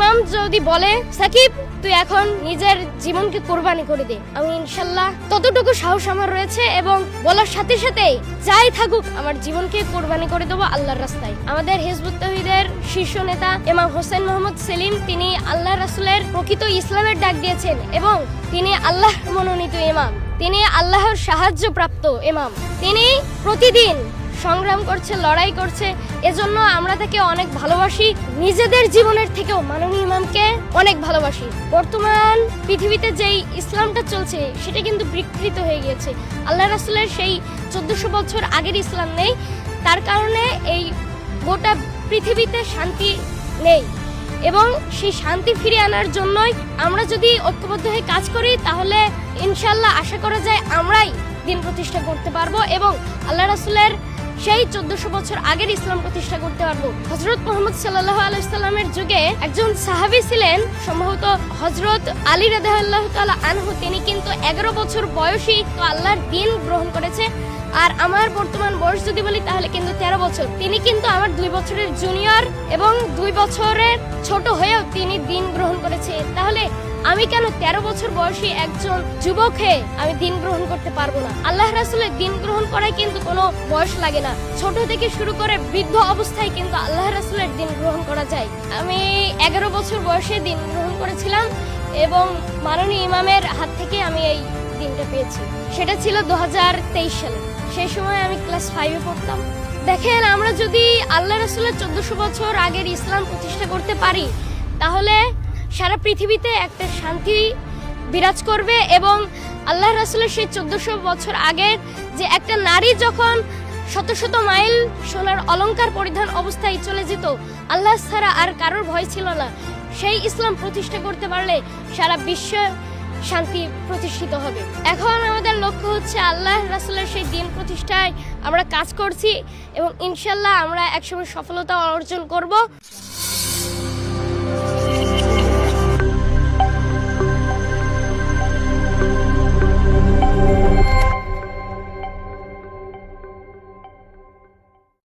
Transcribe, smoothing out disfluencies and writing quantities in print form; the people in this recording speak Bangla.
ইমাম যদি বলে সাকিব তুই এখন নিজের জীবনকে কোরবানি করে দে, আমি ইনশাল্লাহ ততটুকু সাহস আমার রয়েছে এবং বলার সাথে সাথেই যাই থাকুক আমার জীবনকে কোরবানি করে দেবো আল্লাহর রাস্তায়। আমাদের হিজবুত তাওহীদের শীর্ষ নেতা ইমাম হোসেন মোহাম্মদ সেলিম তিনি আল্লাহ রাসূলের প্রকৃত ইসলামের ডাক দিয়েছেন এবং তিনি আল্লাহ মনোনীত ইমাম, তিনি আল্লাহর সাহায্য প্রাপ্ত ইমাম। তিনি প্রতিদিন সংগ্রাম করছে, লড়াই করছে, এজন্য আমরা তাকে অনেক ভালোবাসি। নিজেদের জীবনের থেকেও মাননীয় ইমামকে অনেক ভালোবাসি। বর্তমান পৃথিবীতে যেই ইসলামটা চলছে সেটা কিন্তু বিকৃত হয়ে গিয়েছে। আল্লাহ রাসূলের সেই 1400 বছর আগের ইসলাম নেই, তার কারণে এই গোটা পৃথিবীতে শান্তি নেই এবং সেই শান্তি ফিরিয়ে আনার জন্যই আমরা যদি ঐক্যবদ্ধ হয়ে কাজ করি তাহলে ইনশাআল্লাহ আশা করা যায় আমরাই দিন প্রতিষ্ঠা করতে পারবো এবং আল্লাহ রাসূলের সেই 1400 বছর আগের ইসলাম প্রতিষ্ঠা করতে পারবো। হযরত মুহাম্মদ সাল্লাল্লাহু আলাইহি সাল্লামের যুগে একজন সাহাবী ছিলেন, সম্ভবত হযরত আলী রাদিয়াল্লাহু তাআলা আনহু, তিনি কিন্তু 11 বছর বয়সী তো আল্লাহর দ্বীন গ্রহণ করেছে। আর আমার বর্তমান বয়স যদি বলি তাহলে কিন্তু 13 বছর। তিনি কিন্তু আমার 2 বছরের জুনিয়র এবং 2 বছরের ছোট হয়েও তিনি দ্বীন গ্রহণ করেছে। তাহলে আমি কেন 13 বছর বয়সী একজন যুবক হয়ে আমি দ্বীন গ্রহণ করতে পারবো না? আল্লাহ রাসূলের দ্বীন গ্রহণ করায় কিন্তু কোনো বয়স লাগে না, ছোট থেকে শুরু করে বৃদ্ধ অবস্থায় কিন্তু আল্লাহ রাসূলের দ্বীন গ্রহণ করা যায়। আমি 11 বছর বয়সে দ্বীন গ্রহণ করেছিলাম এবং মাননীয় ইমামের হাত থেকে আমি এই দ্বীনটা পেয়েছি। সেটা ছিল 2023 সালে। সেই সময় আমি ক্লাস 5-এ পড়তাম। দেখেন, আমরা যদি আল্লাহ রাসূলের 1400 বছর আগের ইসলাম প্রতিষ্ঠা করতে পারি তাহলে সারা পৃথিবীতে একটা শান্তি বিরাজ করবে এবং আল্লাহ রাসূলের সেই 1400 বছর আগের যে একটা নারী যখন শত শত মাইল সোনার অলংকার পরিধান অবস্থায় চলে যেত, আল্লাহ ছাড়া আর কারোর ভয় ছিল না, সেই ইসলাম প্রতিষ্ঠা করতে পারলে সারা বিশ্ব শান্তি প্রতিষ্ঠিত হবে। এখন আমাদের লক্ষ্য হচ্ছে আল্লাহ রাসূলের সেই দ্বীন প্রতিষ্ঠায় আমরা কাজ করছি এবং ইনশাআল্লাহ আমরা একসময় সফলতা অর্জন করব।